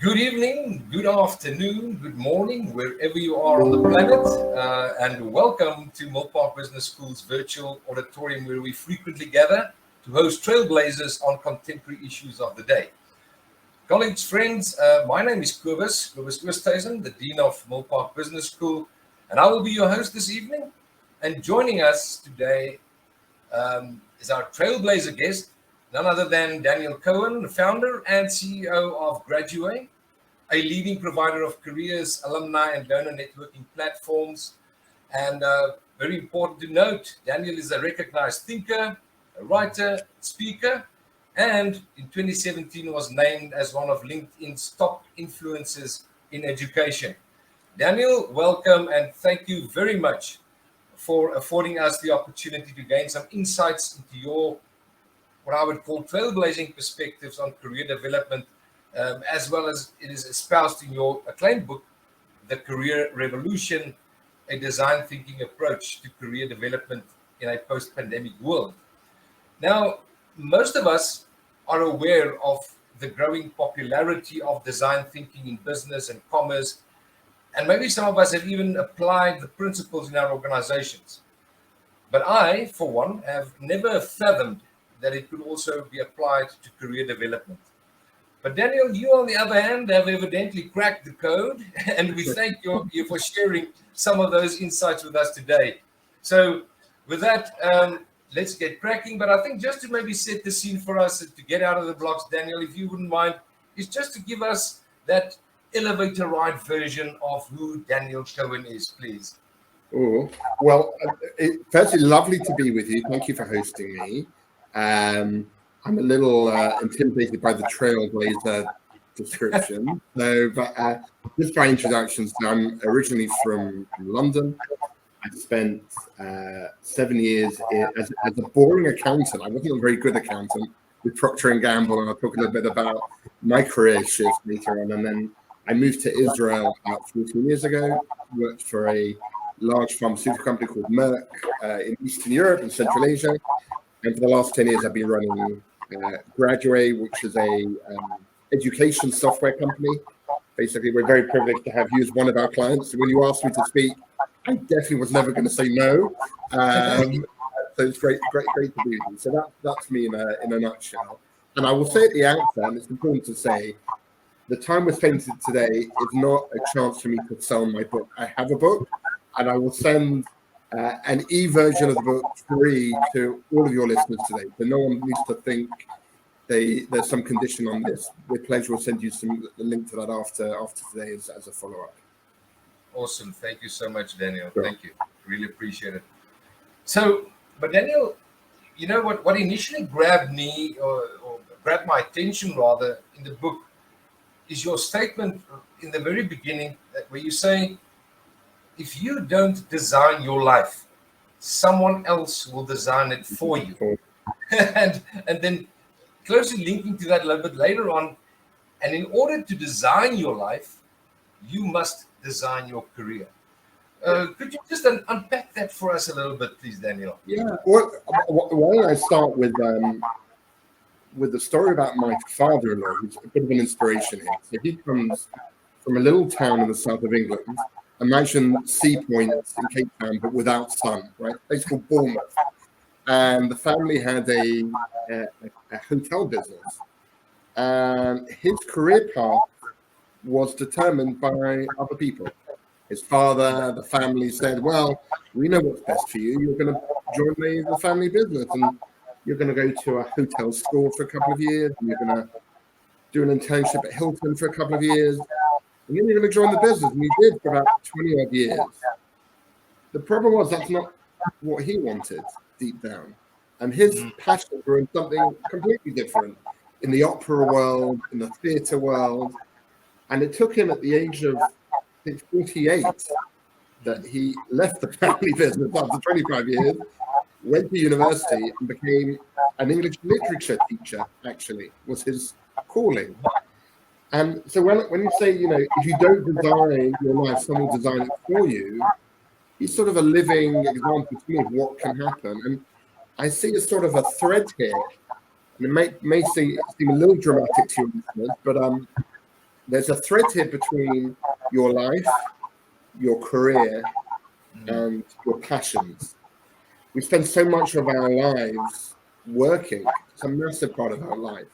Good evening, good afternoon, good morning, wherever you are on the planet, and welcome to Milpark Business School's virtual auditorium where we frequently gather to host trailblazers on contemporary issues of the day. Colleagues, friends, my name is Kobus Oosthuizen, the Dean of Milpark Business School, and I will be your host this evening. And joining us today is our trailblazer guest, none other than Daniel Cohen, the founder and CEO of Graduate, a leading provider of careers, alumni, and donor networking platforms. And very important to note, Daniel is a recognized thinker, a writer, speaker, and in 2017 was named as one of LinkedIn's top influencers in education. Daniel, welcome, and thank you very much for affording us the opportunity to gain some insights into your, what I would call trailblazing perspectives on career development, as well as it is espoused in your acclaimed book, The Career Revolution, a design thinking approach to career development in a post-pandemic world. Now, most of us are aware of the growing popularity of design thinking in business and commerce, and maybe some of us have even applied the principles in our organizations. But I, for one, have never fathomed that it could also be applied to career development. But Daniel, you on the other hand have evidently cracked the code, and we thank you for sharing some of those insights with us today. So with that, let's get cracking. But I think just to maybe set the scene for us to get out of the blocks, Daniel, if you wouldn't mind, is just to give us that elevator ride version of who Daniel Cohen is, please. Oh, well, firstly, lovely to be with you. Thank you for hosting me. I'm a little intimidated by the trailblazer description. So, but just by introduction, so I'm originally from London. I spent 7 years as a boring accountant. I wasn't a very good accountant with Procter & Gamble, and I'll talk a little bit about my career shift later on. And then I moved to Israel about 14 years ago, worked for a large pharmaceutical company called Merck in Eastern Europe and Central Asia. And for the last 10 years, I've been running Graduate, which is a education software company. Basically, we're very privileged to have you as one of our clients. So when you asked me to speak, I definitely was never going to say no. So it's great to be with you. So that's me in a nutshell. And I will say at the outset, and it's important to say, the time we're spending today is not a chance for me to sell my book. I have a book, and I will send an e-version of the book free to all of your listeners today. So no one needs to think there's some condition on this. With pleasure, we'll send you the link to that after today as a follow-up. Awesome. Thank you so much, Daniel. Sure. Thank you. Really appreciate it. So, but Daniel, you know what initially grabbed me or grabbed my attention rather in the book is your statement in the very beginning where you say, if you don't design your life, someone else will design it for you. and then closely linking to that a little bit later on, and in order to design your life, you must design your career. Could you just unpack that for us a little bit, please, Daniel? Yeah. Well, why don't I start with the story about my father-in-law, who's a bit of an inspiration here. So he comes from a little town in the south of England. Imagine Sea Point in Cape Town, but without sun, right? A place called Bournemouth. And the family had a hotel business. And his career path was determined by other people. His father, the family said, well, we know what's best for you. You're going to join the family business, and you're going to go to a hotel school for a couple of years, and you're going to do an internship at Hilton for a couple of years, and then you're going to join the business. And he did for about 20 odd years. The problem was that's not what he wanted deep down. And his passion were in something completely different, in the opera world, in the theatre world. And it took him at the age of, I think, 48 that he left the family business after 25 years, went to university and became an English literature teacher, actually, was his calling. And so when you say, if you don't design your life, someone will design it for you, he's sort of a living example to me of what can happen. And I see a sort of a thread here, and it may seem a little dramatic to your listeners, but there's a thread here between your life, your career, and your passions. We spend so much of our lives working. It's a massive part of our life.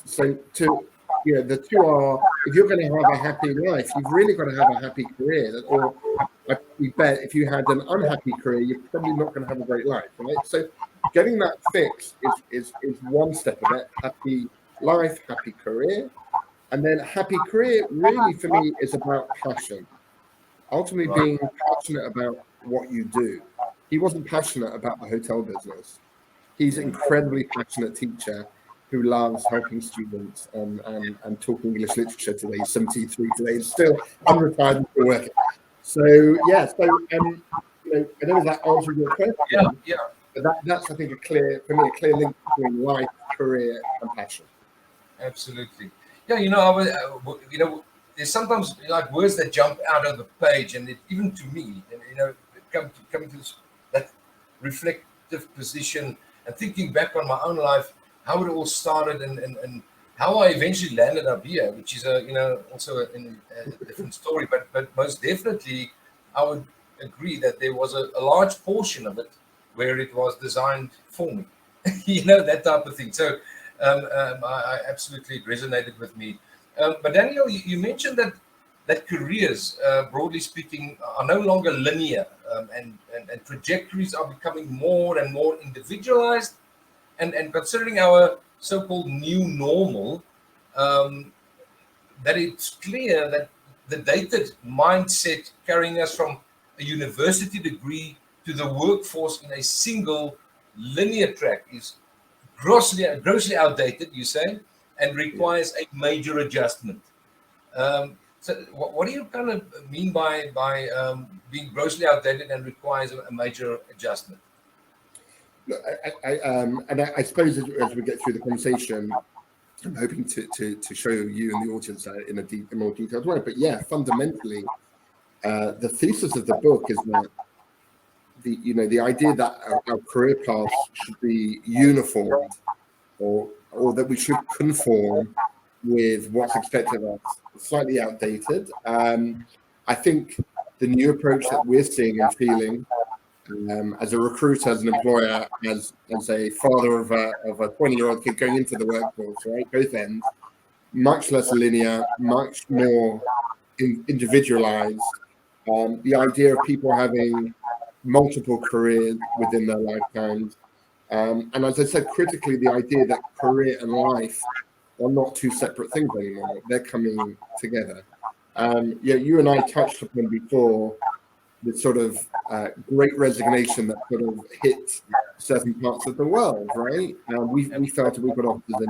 So the two are, if you're going to have a happy life, you've really got to have a happy career. Or I bet if you had an unhappy career, you're probably not going to have a great life, right? So getting that fixed is one step of it. Happy life, happy career. And then happy career really for me is about passion. Ultimately being passionate about what you do. He wasn't passionate about the hotel business. He's an incredibly passionate teacher who loves helping students and talking English literature today. He's 73 today. He's still unretired and still working. So yeah, I don't know if that answers your question. Yeah. But that's I think a clear link between life, career, and passion. Absolutely. Yeah, there's sometimes like words that jump out of the page, and even to me, come to that reflective position and thinking back on my own life, how it all started, and how I eventually landed up here, which is also a different story. But most definitely, I would agree that there was a large portion of it where it was designed for me, that type of thing. So I absolutely resonated with me. But Daniel, you mentioned that careers, broadly speaking, are no longer linear, and trajectories are becoming more and more individualized. And considering our so-called new normal, that it's clear that the dated mindset carrying us from a university degree to the workforce in a single linear track is grossly outdated, you say, and requires a major adjustment. So what do you kind of mean by being grossly outdated and requires a major adjustment? Look, I suppose as we get through the conversation, I'm hoping to show you and the audience in a more detailed way. But yeah, fundamentally, the thesis of the book is that the idea that our career paths should be uniform, or that we should conform with what's expected of us, slightly outdated. I think the new approach that we're seeing and feeling, as a recruiter, as an employer, as a father of a 20-year-old kid going into the workforce, right? Both ends, much less linear, much more individualized. The idea of people having multiple careers within their lifetimes. And as I said, critically, the idea that career and life are not two separate things anymore. They're coming together. You and I touched upon before the sort of great resignation that sort of hit certain parts of the world, right? We felt we've got offices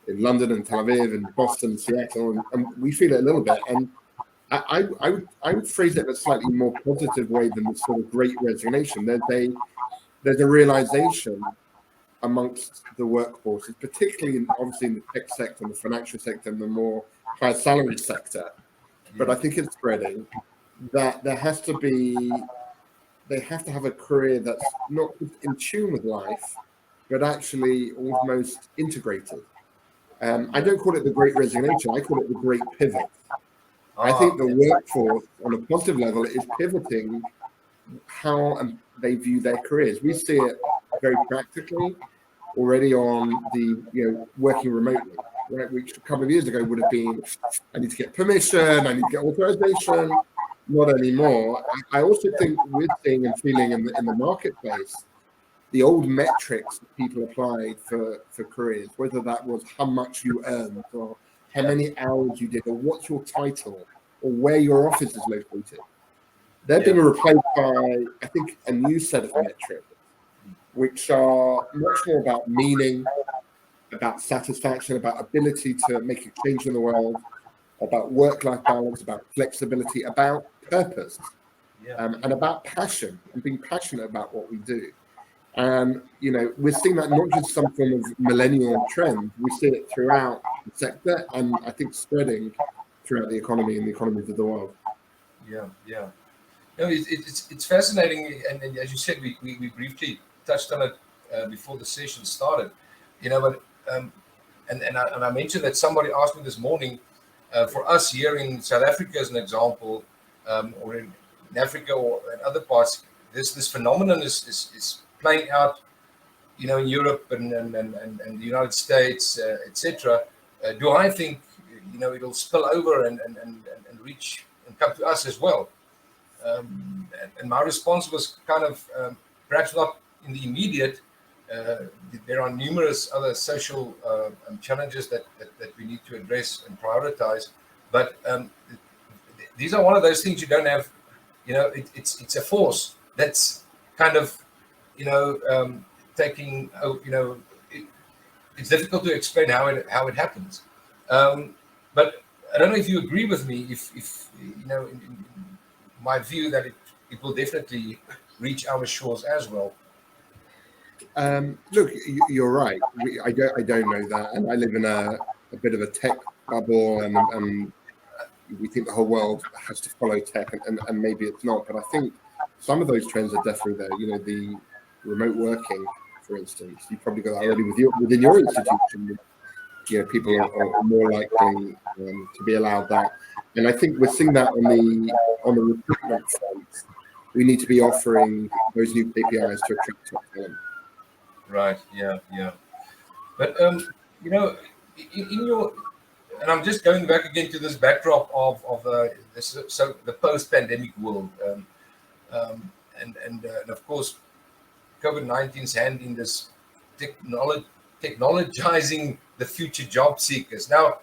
in London and Tel Aviv and Boston and Seattle, and we feel it a little bit. And I would phrase it in a slightly more positive way than the sort of great resignation. There's a realization amongst the workforces, particularly obviously in the tech sector and the financial sector and the more high salary sector. But I think it's spreading that they have to have a career that's not just in tune with life, but actually almost integrated. I don't call it the great resignation. I call it the great pivot. I think the workforce on a positive level is pivoting how they view their careers. We see it very practically already on the working remotely, right? Which a couple of years ago would have been, I need to get permission, I need to get authorization. Not anymore. I also think we're seeing and feeling in the marketplace the old metrics that people applied for careers, whether that was how much you earned or how many hours you did or what's your title or where your office is located. They're being replaced by, I think, a new set of metrics, which are much more about meaning, about satisfaction, about ability to make a change in the world, about work-life balance, about flexibility, about purpose, and about passion and being passionate about what we do. And we're seeing that not just some form of millennial trend, we see it throughout the sector, and I think spreading throughout the economy and the economies of the world. Yeah. No, it's fascinating, and as you said, we briefly touched on it before the session started. But and I mentioned that somebody asked me this morning, For us here in South Africa, as an example, or in Africa or in other parts, this phenomenon is playing out, in Europe and the United States, etc. Do I think, it'll spill over and reach and come to us as well? And my response was kind of perhaps not in the immediate. There are numerous other social challenges that we need to address and prioritize, but these are one of those things you don't have. It's a force that's kind of taking. It's difficult to explain how it happens, but I don't know if you agree with me. If in my view that it will definitely reach our shores as well. Look, you're right. I don't know that, and I live in a bit of a tech bubble, and we think the whole world has to follow tech, and maybe it's not. But I think some of those trends are definitely there. The remote working, for instance, you probably got that already within your institution. People are more likely to be allowed that, and I think we're seeing that on the recruitment front. We need to be offering those new KPIs to attract top talent. Right. Yeah. But in your, and I'm just going back again to this backdrop of the post-pandemic world, and of course, COVID-19's hand in this technologizing the future job seekers. Now,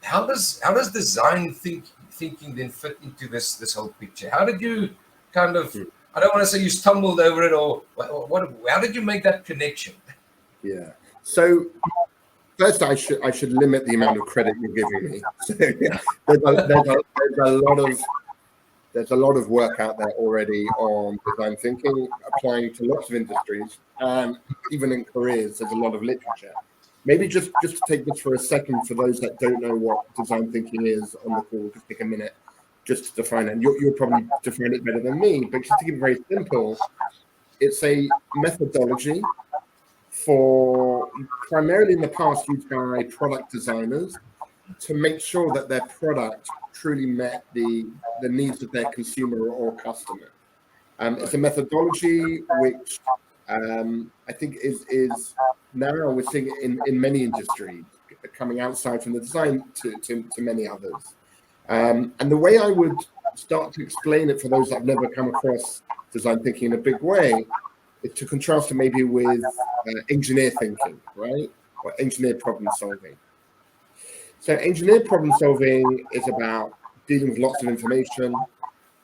how does design thinking then fit into this whole picture? How did you kind of, I don't want to say you stumbled over it, or what? How did you make that connection? Yeah. So first, I should limit the amount of credit you're giving me. So, there's a lot of work out there already on design thinking, applying to lots of industries, and even in careers, there's a lot of literature. Maybe just to take this for a second, for those that don't know what design thinking is on the call, just take a minute just to define it. And you'll probably define it better than me, but just to keep it very simple, it's a methodology for, primarily in the past, used by product designers to make sure that their product truly met the needs of their consumer or customer. It's a methodology which I think is now we're seeing it in many industries, coming outside from the design to many others. And the way I would start to explain it for those that have never come across design thinking in a big way is to contrast it maybe with engineer thinking, right? Or engineer problem solving. So engineer problem solving is about dealing with lots of information.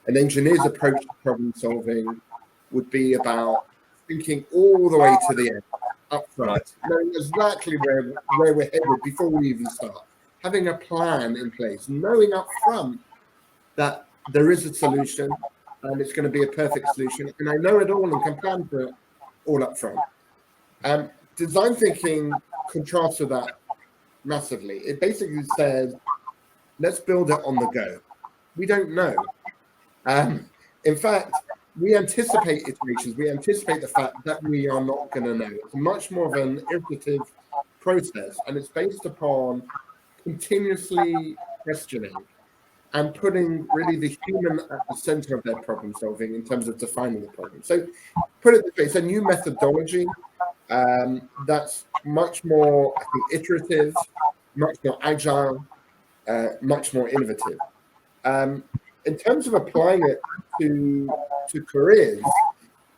An engineer's approach to problem solving would be about thinking all the way to the end, up front, knowing exactly where we're headed before we even start. Having a plan in place, knowing up front that there is a solution and it's going to be a perfect solution, and I know it all and can plan for it all up front. Design thinking contrasts with that massively. It basically says, let's build it on the go. We don't know. In fact, we anticipate iterations. We anticipate the fact that we are not going to know. It's much more of an iterative process, and it's based upon continuously questioning and putting really the human at the center of their problem solving in terms of defining the problem. So put it this way, it's a new methodology that's much more, I think, iterative, much more agile, much more innovative. In terms of applying it to careers,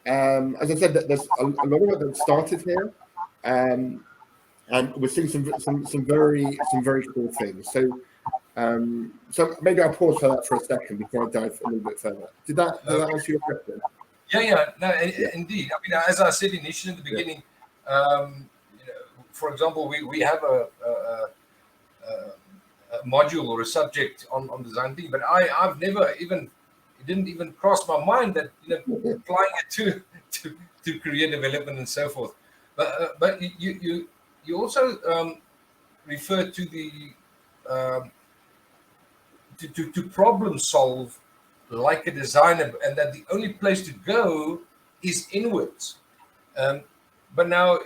as I said, there's a lot of it that started here, and we're seeing some very cool things. So maybe I'll pause for that for a second before I dive a little bit further. Did that answer your question? Yeah. No, indeed. I mean, as I said initially in the beginning, for example, we have a module or a subject on design thinking, but I've never even, it didn't even cross my mind that applying it to career development and so forth. But you also refer to the to problem solve like a designer, and that the only place to go is inwards. But now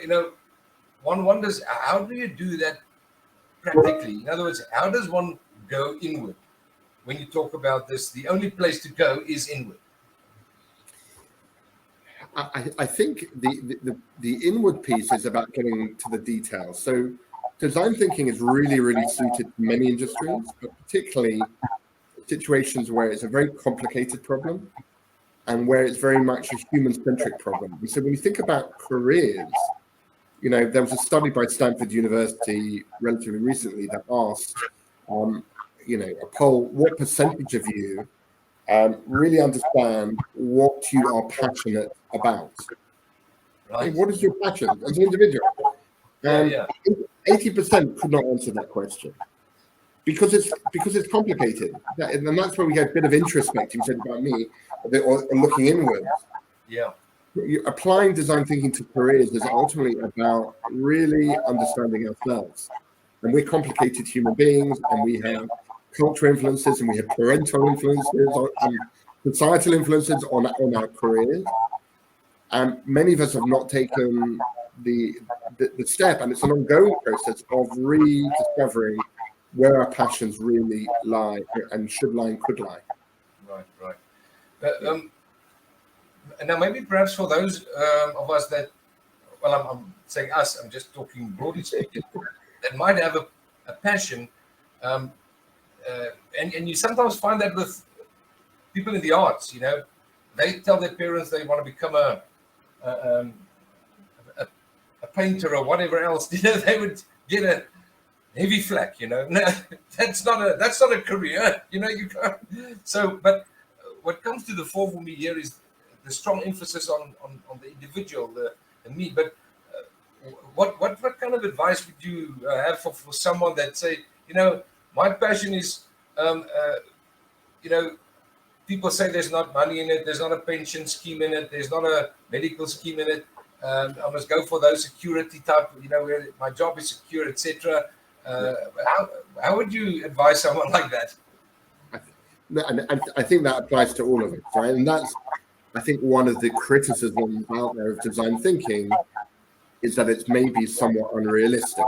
one wonders, how do you do that practically? In other words, how does one go inward? When you talk about this, the only place to go is inward. I think the inward piece is about getting to the details. So design thinking is really, really suited to many industries, but particularly situations where it's a very complicated problem and where it's very much a human-centric problem. And so when you think about careers, there was a study by Stanford University relatively recently that asked, a poll, what percentage of you really understand what you are passionate about? Right. What is your passion as an individual? And Yeah. 80% could not answer that question because it's complicated. And that's where we get a bit of introspective, you said about me, or looking inwards. Yeah. Applying design thinking to careers is ultimately about really understanding ourselves. And we're complicated human beings, and we have cultural influences, and we have parental influences, and societal influences on our careers. And many of us have not taken the step, and it's an ongoing process of rediscovering where our passions really lie and should lie and could lie. Right. Now, maybe perhaps for those of us that, well, I'm saying us, I'm just talking broadly speaking, that might have a passion, and you sometimes find that with people in the arts, they tell their parents they want to become a painter or whatever else, they would get a heavy flack, No, that's not a career, you can't. So, but what comes to the fore for me here is the strong emphasis on the individual, the me. But what kind of advice would you have for someone that say, my passion is, people say there's not money in it, there's not a pension scheme in it, there's not a medical scheme in it. I must go for those security type, where my job is secure, etc. How would you advise someone like that? And I think that applies to all of it, right? And that's, I think, one of the criticisms out there of design thinking is that it's maybe somewhat unrealistic.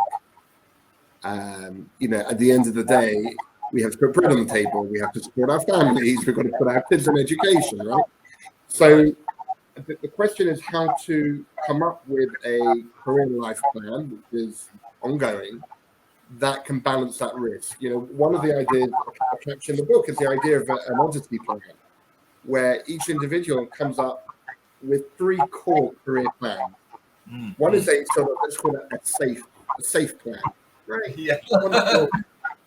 At the end of the day, we have to put bread on the table, we have to support our families, we've got to put our kids in education, right? So the question is how to come up with a career life plan, which is ongoing, that can balance that risk. One of the ideas I capture in the book is the idea of an oddity plan, where each individual comes up with 3 core career plans. One is a sort of, let's call it a safe plan, right? Yeah.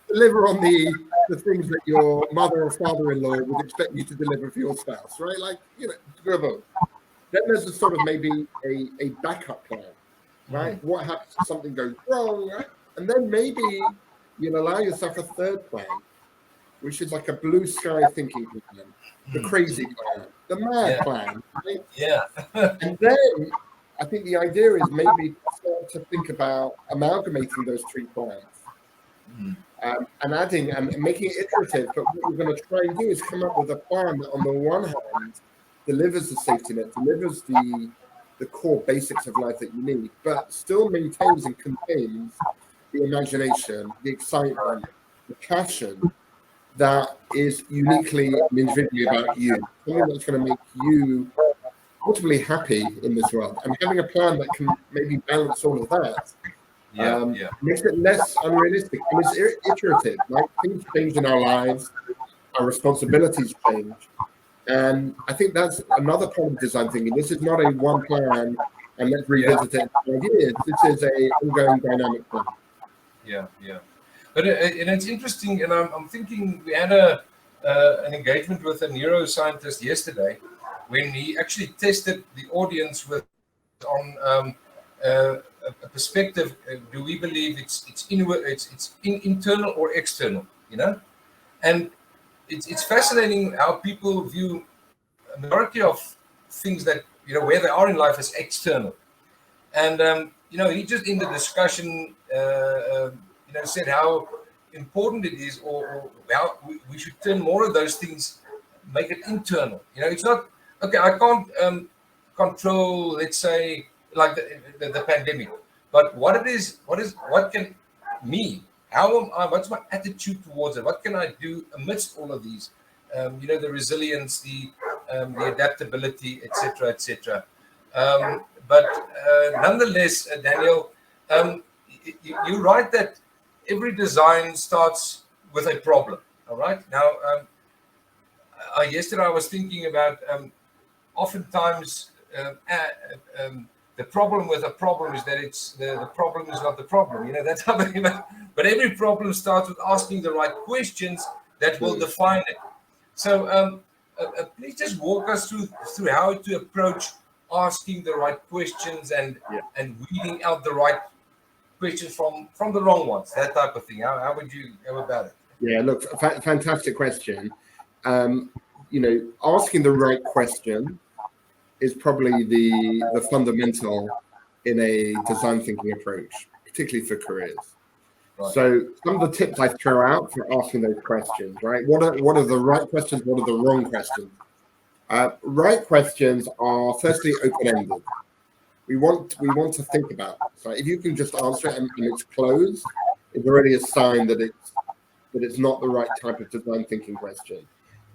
Deliver on the things that your mother or father-in-law would expect you to deliver for your spouse, right? Like, dribble. Then there's a sort of maybe a backup plan, right? What happens if something goes wrong, right? And then maybe you'll allow yourself a 3rd plan, which is like a blue sky thinking plan, the crazy plan, the mad plan, right? Yeah. And then I think the idea is maybe start to think about amalgamating those 3 plans. And adding and making it iterative, but what we're going to try and do is come up with a plan that on the one hand delivers the safety net, delivers the core basics of life that you need, but still maintains and contains the imagination, the excitement, the passion that is uniquely and individually about you, something that's going to make you ultimately happy in this world. And having a plan that can maybe balance all of that makes it less unrealistic. And it's iterative, right? Things change in our lives, our responsibilities change. And I think that's another part of design thinking. This is not a one plan and let's revisit it in 5 years. This is a ongoing dynamic plan. Yeah. But and it's interesting, and I'm thinking we had an engagement with a neuroscientist yesterday when he actually tested the audience with on a perspective. Do we believe it's inward, it's internal or external? And it's fascinating how people view a majority of things that where they are in life as external. And he just in the discussion said how important it is, or how we should turn more of those things, make it internal. It's not okay. I can't control, let's say, like the pandemic, but what can me? How am I? What's my attitude towards it? What can I do amidst all of these? The resilience, the adaptability, etc., etc. But nonetheless, Daniel, you're right that every design starts with a problem. All right. Now, yesterday I was thinking about oftentimes the problem with a problem is that it's the problem is not the problem. That's how. But every problem starts with asking the right questions that will define it. So please just walk us through how to approach asking the right questions and weeding out the right questions from the wrong ones. That type of thing. How would you go about it? Yeah, look, fantastic question. Asking the right question is probably the fundamental in a design thinking approach, particularly for careers. Right. So some of the tips I throw out for asking those questions, right? What are the right questions? What are the wrong questions? Right questions are firstly open-ended. We want to think about it. So if you can just answer it and it's closed, it's already a sign that it's not the right type of design thinking question.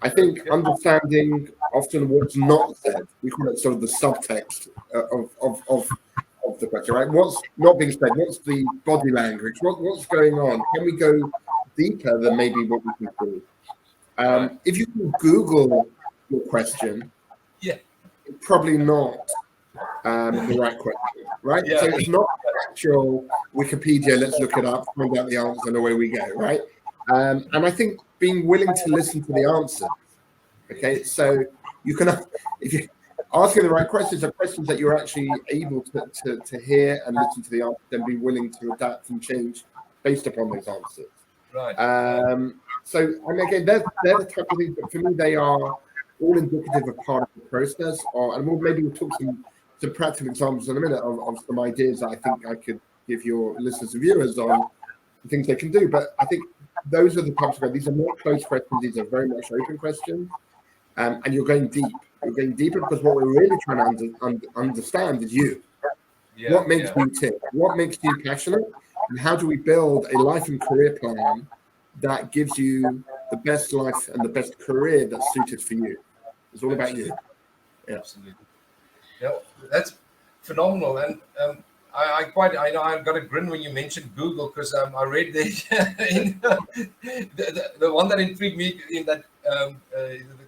I think understanding often what's not said, we call it sort of the subtext of the question, right? What's not being said? What's the body language? What's going on? Can we go deeper than maybe what we can do? If you can Google your question, it's probably not the right question, right? So it's not actual Wikipedia, let's look it up, find out the answer, and away we go, right? And I think being willing to listen to the answers, okay? So you can, if you asking the right questions are questions that you're actually able to hear and listen to the answer, then be willing to adapt and change based upon those answers. Right. So, and again, they're the type of things, but for me, they are all indicative of part of the process. And we'll talk some practical examples in a minute of some ideas that I think I could give your listeners and viewers on the things they can do. But I think those are the types of questions. These are not closed questions. These are very much open questions. And you're going deep. You're going deeper because what we're really trying to understand is you. What makes you tick? What makes you passionate? And how do we build a life and career plan that gives you the best life and the best career that's suited for you? It's all about you. Yeah. Absolutely. Yeah, that's phenomenal. And I know I've got a grin when you mentioned Google because I read the one that intrigued me in that the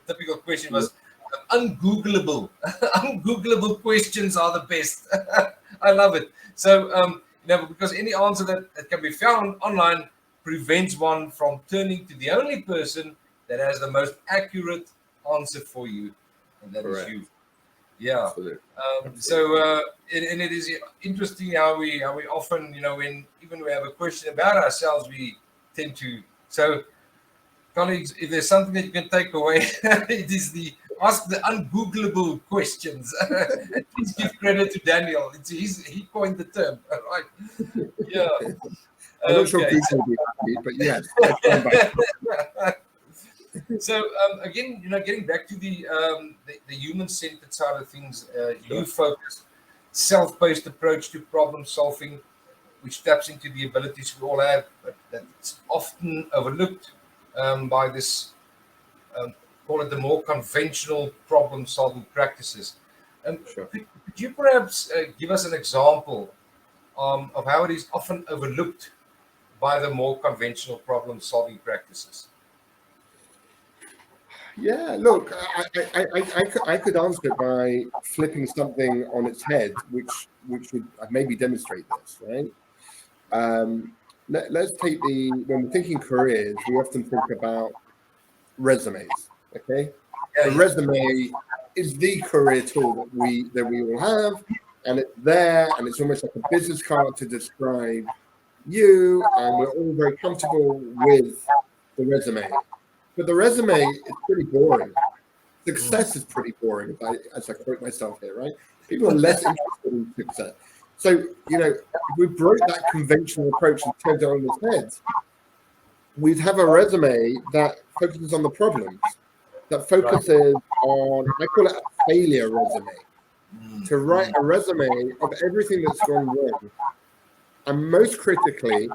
typical question was ungoogleable. Ungoogleable questions are the best. I love it. So because any answer that can be found online prevents one from turning to the only person that has the most accurate answer for you, and that is you. Yeah. Absolutely. So and it is interesting how we often, when even we have a question about ourselves, we tend to. So, colleagues, if there's something that you can take away, it is ask the ungoogleable questions. Please give credit to Daniel. He coined the term, right? Yeah. I'm not sure Google did, but yes. So again, getting back to the human-centered side of things, you focus self-paced approach to problem solving, which taps into the abilities we all have, but that's often overlooked by this, call it the more conventional problem-solving practices. Could you perhaps give us an example of how it is often overlooked by the more conventional problem-solving practices? Yeah, look, I could answer it by flipping something on its head, which would maybe demonstrate this, right? Let's take when we're thinking careers, we often think about resumes, okay? The resume is the career tool that we all have, and it's there, and it's almost like a business card to describe you, and we're all very comfortable with the resume. But the resume is pretty boring. Success is pretty boring, as I quote myself here, right? People are less interested in success. So, if we broke that conventional approach and turned it on its head, we'd have a resume that focuses on the problems, that focuses on, I call it a failure resume, to write a resume of everything that's gone wrong. And most critically,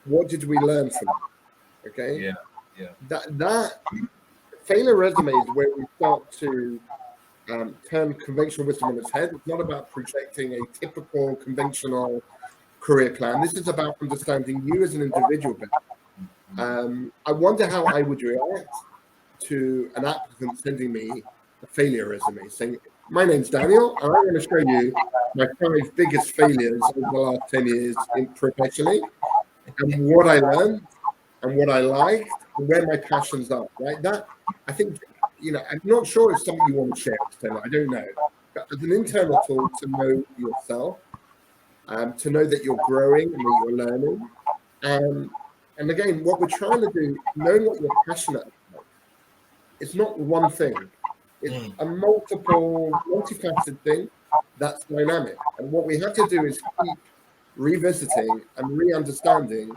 what did we learn from it? Okay. Yeah. That failure resume is where we start to turn conventional wisdom on its head. It's not about projecting a typical conventional career plan. This is about understanding you as an individual better. I wonder how I would react to an applicant sending me a failure resume saying, my name's Daniel, and I'm going to show you my 5 biggest failures over the last 10 years professionally, and what I learned, and what I liked, and where my passions are, right? That, I think, I'm not sure it's something you want to share externally, I don't know. But as an internal tool to know yourself, to know that you're growing and that you're learning. And again, what we're trying to do, knowing what you're passionate about, it's not one thing. It's a multifaceted thing that's dynamic. And what we have to do is keep revisiting and re-understanding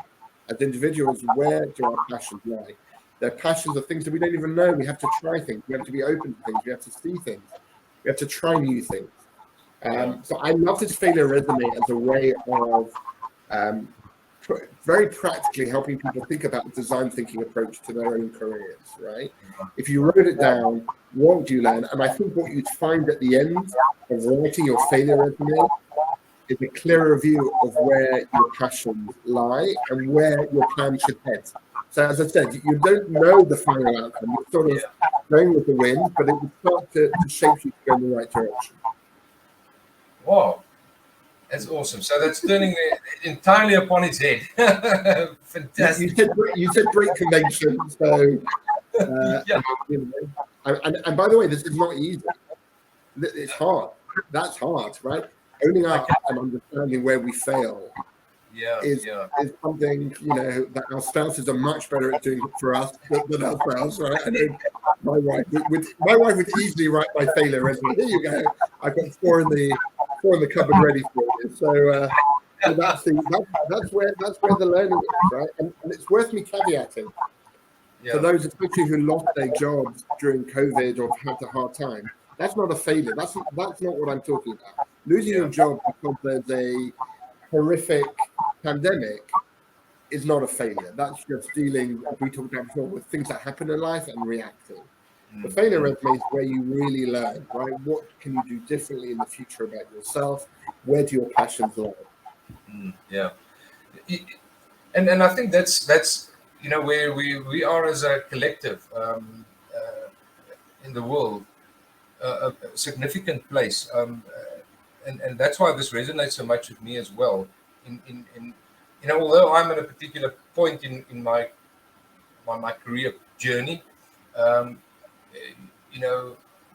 as individuals, where do our passions lie? Their passions are things that we don't even know. We have to try things. We have to be open to things. We have to see things. We have to try new things. So I love this failure resume as a way of very practically helping people think about the design thinking approach to their own careers, right? If you wrote it down, what do you learn? And I think what you'd find at the end of writing your failure resume is a clearer view of where your passions lie and where your plan should head. So as I said, you don't know the final outcome. You're sort of going with the wind, but it will start to shape you to go in the right direction. Wow, that's awesome. So that's turning it entirely upon its head. Fantastic. You said break convention. So, and by the way, this is not easy. It's hard. That's hard, right? Owning up and understanding where we fail is something, that our spouses are much better at doing for us than ourselves, right? I know my wife would easily write my failure resume. Here you go. I've got 4 in the cupboard ready for you. So that's where the learning is, right? And it's worth me caveating for those especially who lost their jobs during COVID or had a hard time. That's not a failure. That's not what I'm talking about. Losing your job because there's a horrific pandemic is not a failure. That's just dealing, as we talked about before, with things that happen in life and reacting. The failure resume is where you really learn, right? What can you do differently in the future about yourself? Where do your passions lie? And I think that's where we are as a collective in the world, a significant place, and that's why this resonates so much with me as well. Although I'm at a particular point in my career journey,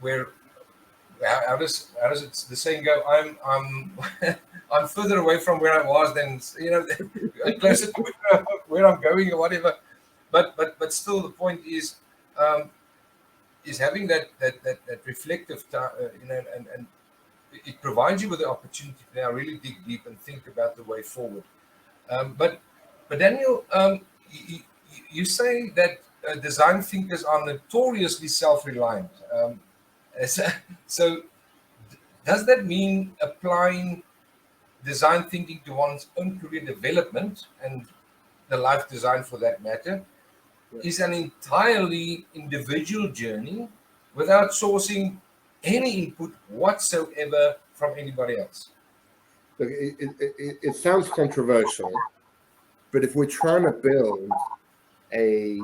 where how does the saying go? I'm further away from where I was than closer to where I'm going or whatever. But still, the point is having that reflective time, and it provides you with the opportunity to now really dig deep and think about the way forward. But Daniel, you say that design thinkers are notoriously self-reliant. So does that mean applying design thinking to one's own career development and the life design for that matter is an entirely individual journey without sourcing any input whatsoever from anybody else? Look, it sounds controversial, but if we're trying to build a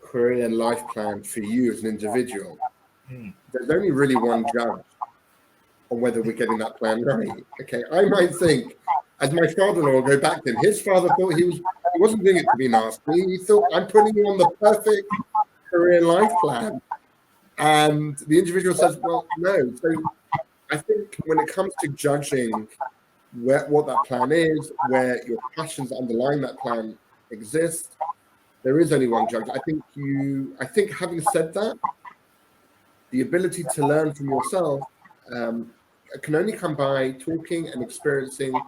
career and life plan for you as an individual, there's only really one judge on whether we're getting that plan right. Okay, I might think, as my father-in-law will go back then, his father thought he wasn't doing it to be nasty. He thought, I'm putting you on the perfect career and life plan. And the individual says, well, no. So I think when it comes to judging what that plan is, where your passions underlying that plan exist, there is only one judge. I think having said that, the ability to learn from yourself can only come by talking and experiencing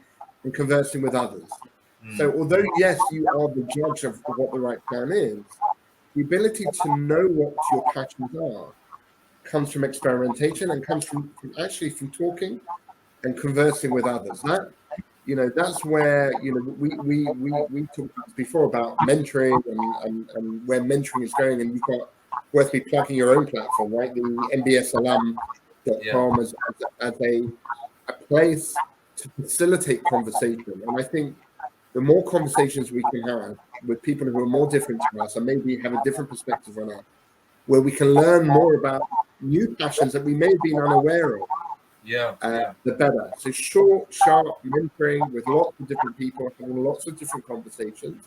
and conversing with others. So although, yes, you are the judge of what the right plan is, the ability to know what your passions are comes from experimentation and comes from talking and conversing with others. that's where, we talked before about mentoring and where mentoring is going, and you've got worth me plugging your own platform, right? The mbsalum.com as a place to facilitate conversation. And I think the more conversations we can have with people who are more different to us and maybe have a different perspective on us, where we can learn more about new passions that we may have been unaware of, the better. So short, sharp mentoring with lots of different people, having lots of different conversations,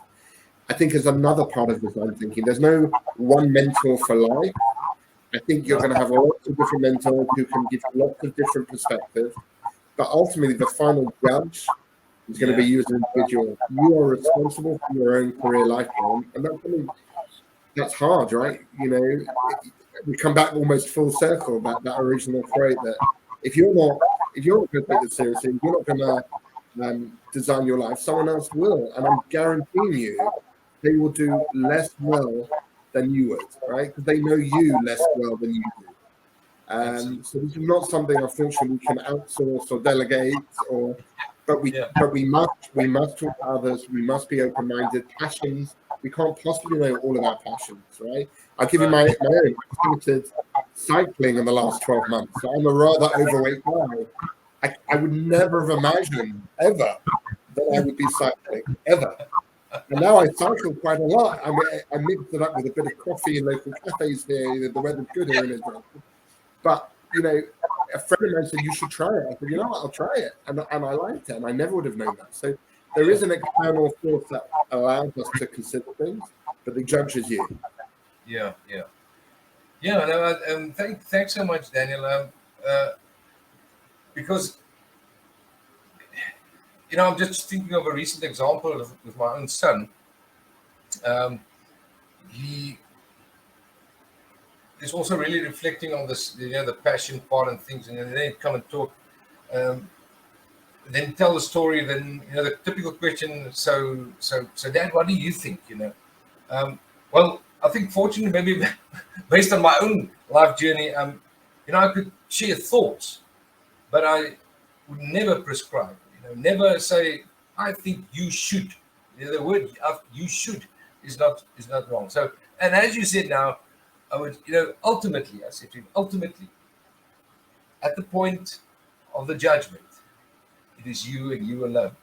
I think is another part of design thinking. There's no one mentor for life. I think you're going to have lots of different mentors who can give you lots of different perspectives. But ultimately, the final judge is going to be you as an individual. You are responsible for your own career lifetime. And that's hard, right? We come back almost full circle about that original quote that if you're not going to take this seriously, if you're not going to design your life, someone else will. And I'm guaranteeing you, they will do less well than you would, right? Because they know you less well than you do. So this is not something, unfortunately, we can outsource or delegate, but we must talk to others. We must be open-minded. Passions, we can't possibly know all of our passions, right? I'll give you my own. I started cycling in the last 12 months. So I'm a rather overweight guy. I would never have imagined ever that I would be cycling, ever. And now I cycle quite a lot. I mix it up with a bit of coffee in local cafes here. The weather's good here in Israel. But, a friend of mine said, you should try it. I said, you know what, I'll try it. And I liked it, and I never would have known that. So there is an external force that allows us to consider things, but the judge is you. Yeah. No, thanks so much, Daniel. Because, I'm just thinking of a recent example with my own son. He is also really reflecting on this, the passion part and things, and then he'd come and talk, then tell the story. Then the typical question. So, Dad, what do you think? Well, I think fortunately, maybe based on my own life journey, I could share thoughts, but I would never prescribe. Never say I think you should. The word "you should" is not wrong. So, and as you said now, I would, ultimately, I said to him, ultimately, at the point of the judgment, it is you and you alone.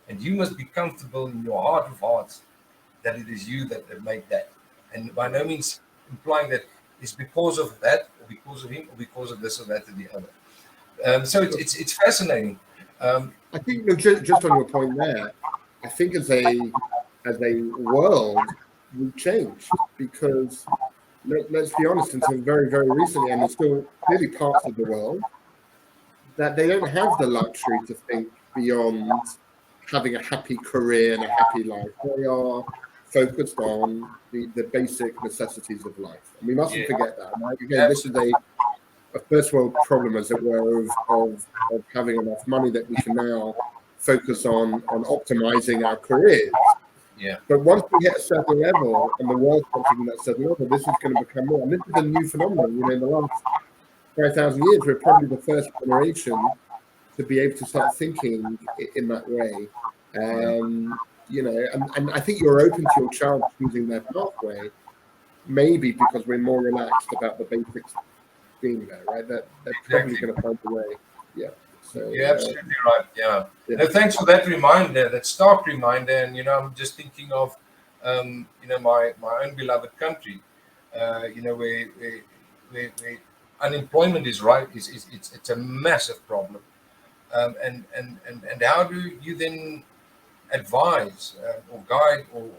And you must be comfortable in your heart of hearts that it is you that have made that. And by no means implying that it's because of that, or because of him, or because of this or that or the other. So it's fascinating. I think just on your point there, I think as a world, we've changed because let's be honest, until very, very recently, and there's still clearly parts of the world that they don't have the luxury to think beyond having a happy career and a happy life. They are focused on the basic necessities of life. And we mustn't forget that. Right? Again, this is a first world problem, as it were, of having enough money that we can now focus on optimizing our careers. Yeah. But once we hit a certain level and the world's touching that certain level, this is going to become more. And this is a new phenomenon. In the last 5,000 years, we're probably the first generation to be able to start thinking in that way. And I think you're open to your child choosing their pathway, maybe because we're more relaxed about the basics being there, right? That they're probably going to find a way. Yeah. So, you're absolutely right. Yeah. No, thanks for that reminder, that stark reminder. And I'm just thinking of my own beloved country. Where unemployment is right. It's a massive problem. And how do you then advise or guide or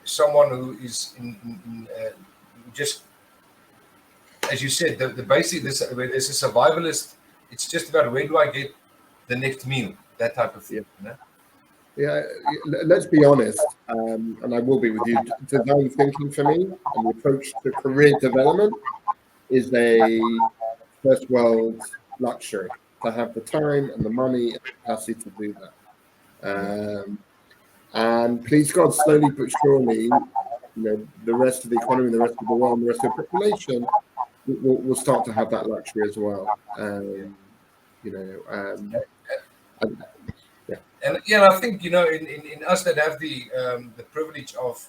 someone who is in just, as you said, the basic, where there's a survivalist, it's just about where do I get the next meal, that type of thing. Yeah, let's be honest, and I will be with you. Design thinking for me and the approach to career development is a first world luxury to have the time and the money and the capacity to do that. And please God, slowly but surely, the rest of the economy, the rest of the world, the rest of the population will start to have that luxury as well. Yeah. And yeah, I think in us that have the privilege of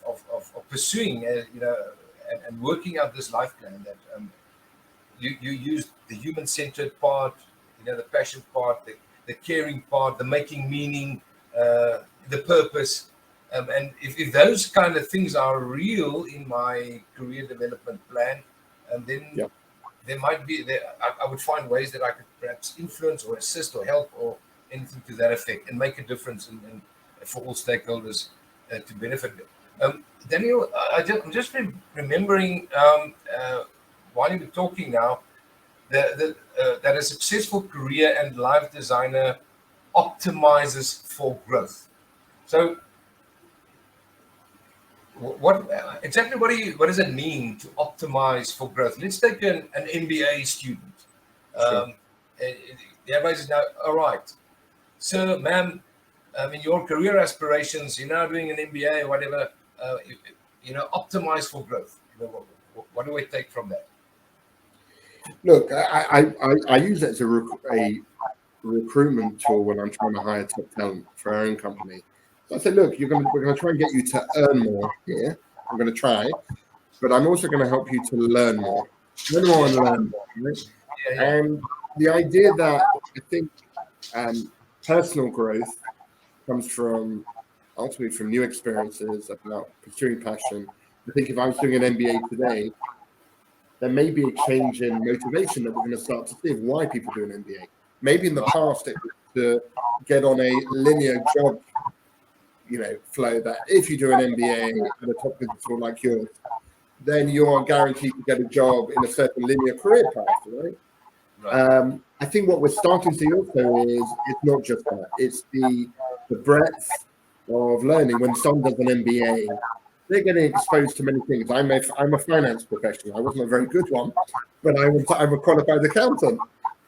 pursuing and working out this life plan, that you use the human-centered part, the passion part, the caring part, the making meaning, the purpose. And if those kind of things are real in my career development plan, then Yeah. there might be I would find ways that I could perhaps influence or assist or help or anything to that effect, and make a difference for all stakeholders to benefit. Daniel, I'm just remembering while you were talking now, that a successful career and life designer optimizes for growth. So, what exactly what does it mean to optimize for growth? Let's take an MBA student. Sure. Everybody's now, all right, sir, ma'am, in your career aspirations, you're now doing an MBA or whatever. Optimize for growth. What do we take from that? Look, I use it as a recruitment tool when I'm trying to hire top talent for our own company. So I said, look, we're going to try and get you to earn more here. I'm going to try, but I'm also going to help you to learn more and learn more. Right? Yeah. And the idea that I think personal growth comes from ultimately from new experiences about pursuing passion. I think if I was doing an MBA today, there may be a change in motivation that we're going to start to see of why people do an MBA. Maybe in the past it was to get on a linear job, flow, that if you do an MBA at a top business school like yours, then you are guaranteed to get a job in a certain linear career path, right? I think what we're starting to see also is it's not just that; it's the breadth of learning. When someone does an MBA, they're getting exposed to many things. I'm a finance professional. I wasn't a very good one, but I'm a qualified accountant.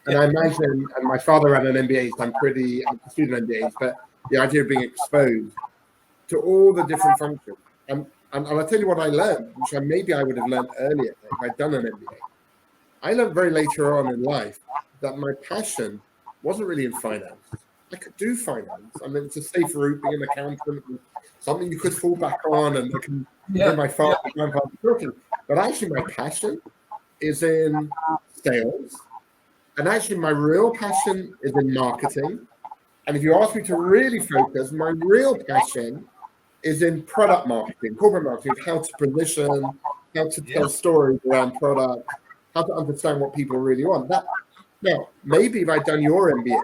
And I imagine, and my father ran an MBA, so I'm pursuing MBAs, but the idea of being exposed to all the different functions. And I'll tell you what I learned, which maybe I would have learned earlier if I'd done an MBA. I learned very later on in life that my passion wasn't really in finance. I could do finance. I mean, it's a safe route, being an accountant, something you could fall back on, and I can hear my father and grandfather talking. But actually, my passion is in sales. And actually, my real passion is in marketing. And if you ask me to really focus, my real passion is in product marketing, corporate marketing, how to position, how to tell stories around product, how to understand what people really want. Now, maybe if I'd done your MBA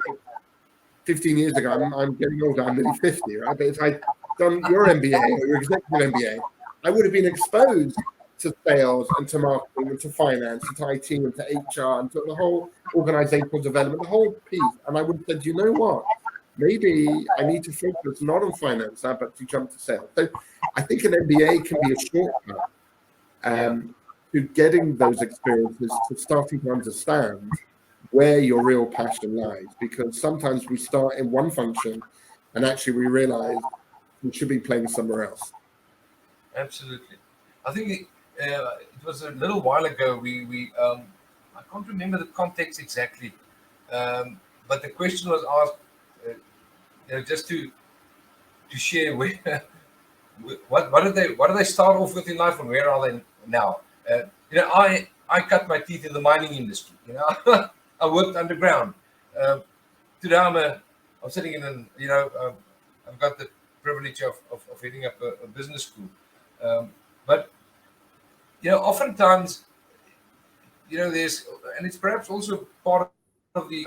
15 years ago, I'm getting older, I'm nearly 50, right? But if I'd done your MBA or your executive MBA, I would have been exposed to sales and to marketing and to finance and to IT and to HR and to the whole organizational development, the whole piece. And I would have said, you know what? Maybe I need to focus not on finance, but to jump to sales. So I think an MBA can be a shortcut to getting those experiences, to starting to understand where your real passion lies. Because sometimes we start in one function and actually we realize we should be playing somewhere else. Absolutely. I think it was a little while ago. I can't remember the context exactly, but the question was asked, just to share where, what do they start off with in life and where are they now? I cut my teeth in the mining industry. I worked underground. Today I'm sitting in I've got the privilege of heading up a business school. But oftentimes, there's, and it's perhaps also part of the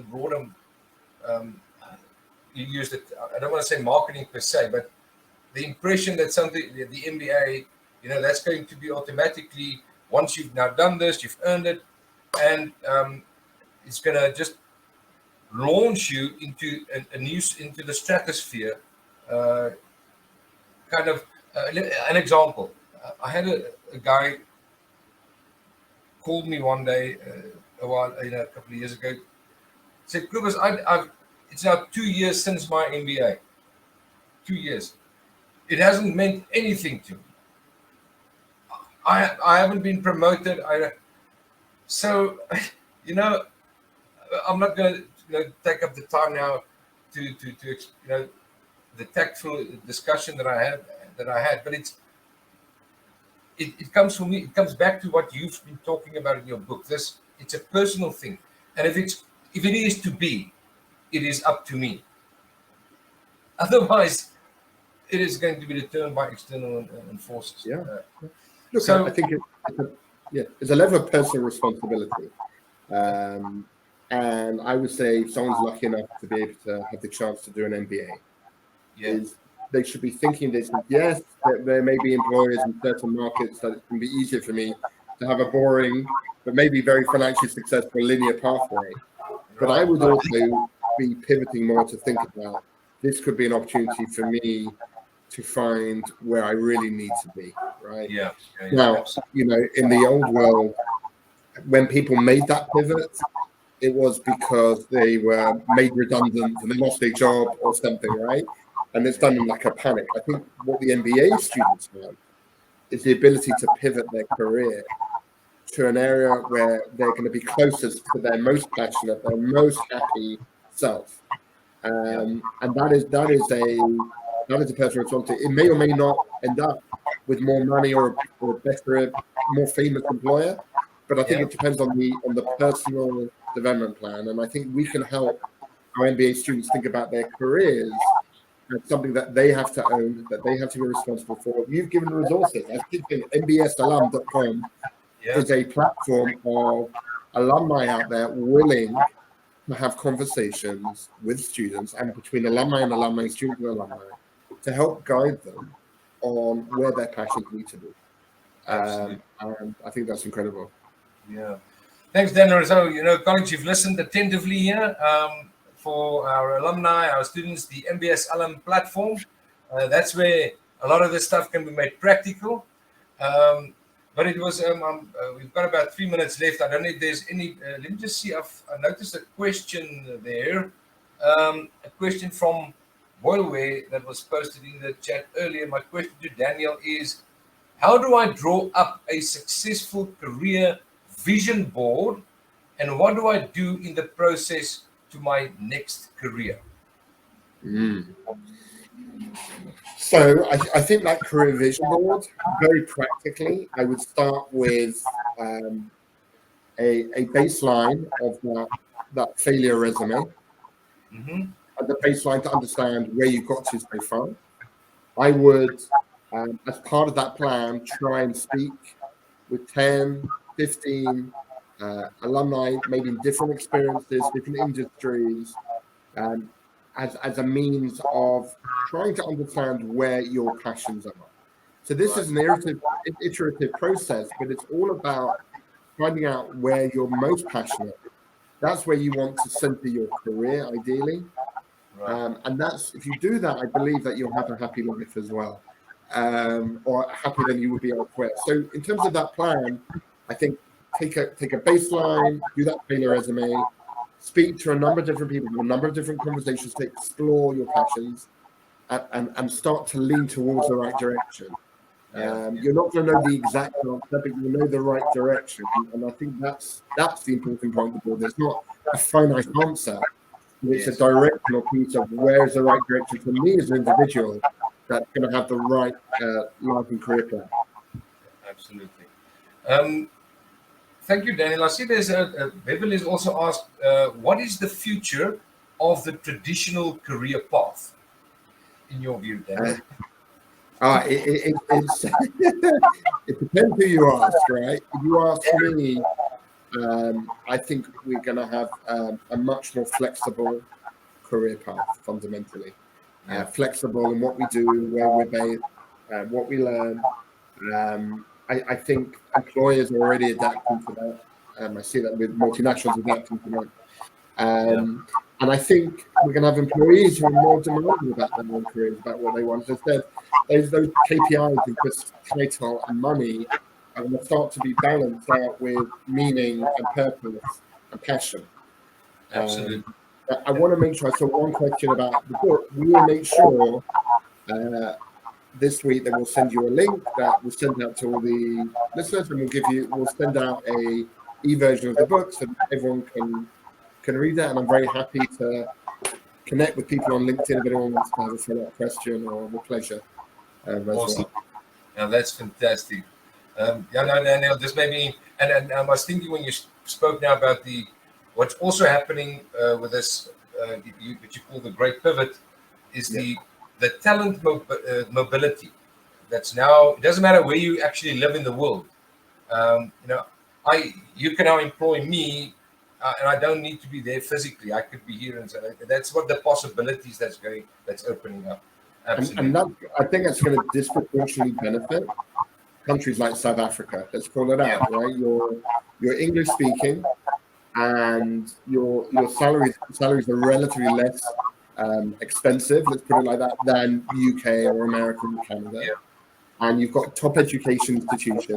broader. You used it. I don't want to say marketing per se, but the impression that something, the MBA, that's going to be automatically, once you've now done this, you've earned it, and it's going to just launch you into into the stratosphere. Kind of an example. I had a guy called me one day a couple of years ago. Said, "Cobus, it's now 2 years since my MBA. 2 years. It hasn't meant anything to me. I haven't been promoted. So, I'm not going to take up the time now the tactful discussion that I had, but it comes from me. It comes back to what you've been talking about in your book. It's a personal thing, and if it is to be, it is up to me. Otherwise, it is going to be determined by external forces. Yeah. Look, so I think it's a level of personal responsibility, and I would say if someone's lucky enough to be able to have the chance to do an MBA, they should be thinking this. Yes, there may be employers in certain markets that it can be easier for me to have a boring, but maybe very financially successful linear pathway. But I would also be pivoting more to think about this could be an opportunity for me to find where I really need to be, right? Now, in the old world, when people made that pivot, it was because they were made redundant and they lost their job or something, right? And it's done in like a panic. I think what the MBA students have is the ability to pivot their career to an area where they're going to be closest to their most passionate, their most happy self. And that is a personal responsibility. It may or may not end up with more money or a better, more famous employer, but I think it depends on the personal development plan. And I think we can help our MBA students think about their careers as something that they have to own, that they have to be responsible for. You've given the resources. I think mbsalum.com is a platform of alumni out there willing to have conversations with students and between alumni and alumni, students and alumni, to help guide them on where their passions need to be. And I think that's incredible. Yeah. Thanks, Daniel. So, colleagues, you've listened attentively here. For our alumni, our students, the MBS Alum platform, that's where a lot of this stuff can be made practical. But it was, we've got about 3 minutes left. I don't know if there's any, let me just see, I noticed a question there. A question from Boilware that was posted in the chat earlier. My question to Daniel is, how do I draw up a successful career vision board? And what do I do in the process to my next career? So I think that career vision board, very practically, I would start with a baseline of that failure resume, and the baseline to understand where you've got to so far. I would, as part of that plan, try and speak with 10, 15 alumni, maybe in different experiences, different industries, as a means of trying to understand where your passions are. So this is an iterative process, but it's all about finding out where you're most passionate. That's where you want to center your career, ideally. And that's, if you do that, I believe that you'll have a happy life as well, or happier than you would be elsewhere. So in terms of that plan, I think take a baseline, do that failure resume, speak to a number of different people, a number of different conversations to explore your passions, and start to lean towards the right direction. You're not going to know the exact answer, but you know the right direction. And I think that's the important part of the board. There's not a finite answer. It's a directional piece of where's the right direction for me as an individual that's going to have the right life and career plan. Absolutely. Thank you, Daniel. I see there's Beverly has also asked, what is the future of the traditional career path, in your view, Daniel? It depends who you ask, right? If you ask me, I think we're going to have a much more flexible career path, fundamentally. Flexible in what we do, where we're based, what we learn. I think employers are already adapting to that. I see that with multinationals adapting to that. And I think we're going to have employees who are more demanding about their own careers, about what they want. Instead, those KPIs of just title and money are going to start to be balanced out with meaning and purpose and passion. Absolutely. I want to make sure, I saw one question about the book. We will make sure this week that we'll send you a link that we'll send out to all the listeners, and we'll send out a e-version of the book so that everyone can read that. And I'm very happy to connect with people on LinkedIn if anyone wants to have a follow-up question or a pleasure. Awesome. Now that's fantastic. Yeah, no, Daniel, this made me, and I was thinking when you spoke now about what's also happening with this, what you call the great pivot, is the talent mobility. That's now, it doesn't matter where you actually live in the world. You can now employ me, and I don't need to be there physically. I could be here, and so that's what the possibilities that's opening up. Absolutely. And I think that's going to disproportionately benefit countries like South Africa. Let's call it out, right? You're English speaking, and your salaries are relatively less expensive, let's put it like that, than UK or America or Canada. Yeah. And you've got top education institutions.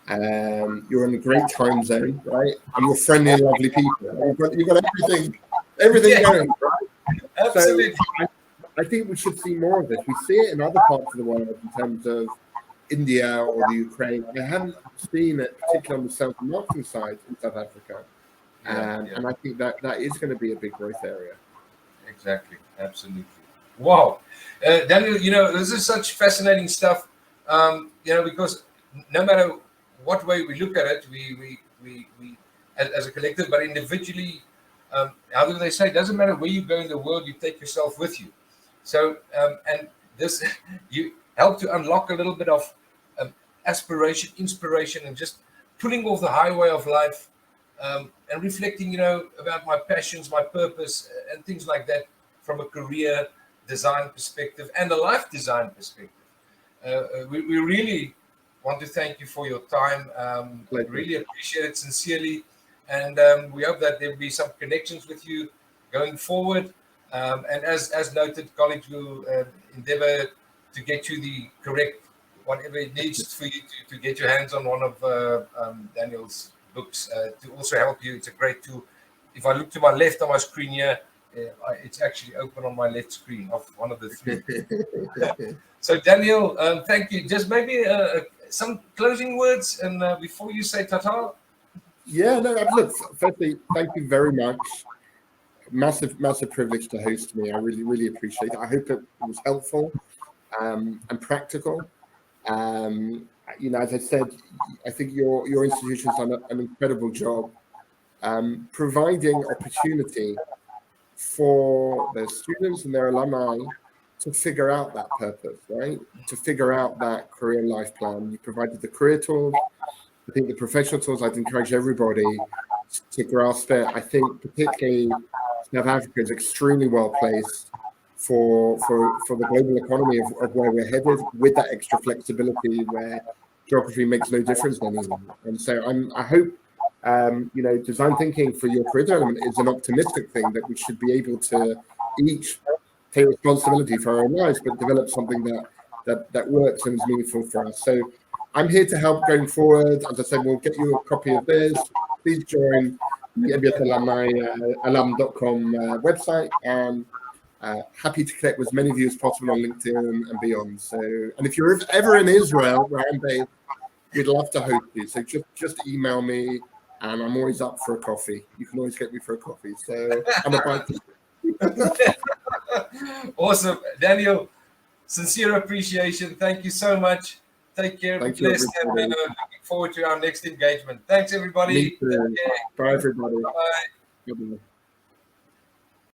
You're in a great time zone, right? And you're friendly and lovely people. You've got everything going, right? Absolutely. So I think we should see more of this. We see it in other parts of the world in terms of India or the Ukraine. I haven't seen it, particularly on the sales and marketing side in South Africa. And I think that is going to be a big growth area. Exactly. Absolutely. Wow. Daniel, this is such fascinating stuff, because no matter what way we look at it, we as a collective, but individually, how do they say, it doesn't matter where you go in the world, you take yourself with you. So, and this, you help to unlock a little bit of aspiration, inspiration, and just pulling off the highway of life, and reflecting, about my passions, my purpose, and things like that from a career design perspective and a life design perspective. We really want to thank you for your time. Really appreciate it sincerely. And we hope that there will be some connections with you going forward. And as noted, colleagues will endeavor to get you the correct, whatever it needs for you to get your hands on one of Daniel's books to also help you. It's a great tool. If I look to my left on my screen here, it's actually open on my left screen of one of the three. So Daniel, thank you. Just maybe some closing words and before you say ta-ta. Yeah, no, look, firstly, thank you very much. Massive privilege to host me. I really, really appreciate it. I hope it was helpful and practical. As I said, I think your institution's done an incredible job providing opportunity for their students and their alumni to figure out that purpose, right? To figure out that career life plan. You provided the career tools. I think the professional tools, I'd encourage everybody to grasp it. I think particularly South Africa is extremely well placed for the global economy of where we're headed, with that extra flexibility where geography makes no difference anymore. And so I hope, design thinking for your career development is an optimistic thing, that we should be able to each take responsibility for our own lives, but develop something that works and is meaningful for us. So I'm here to help going forward. As I said, we'll get you a copy of this. Please join the mbsalum.com website, and happy to connect with as many of you as possible on LinkedIn and beyond. So, and if you're ever in Israel, where I'm based, we'd love to host you. So just email me, and I'm always up for a coffee. You can always get me for a coffee. So I'm a bite. Awesome, Daniel. Sincere appreciation. Thank you so much. Take care. Be blessed, and looking forward to our next engagement. Thanks, everybody. Bye, everybody. Bye. Goodbye.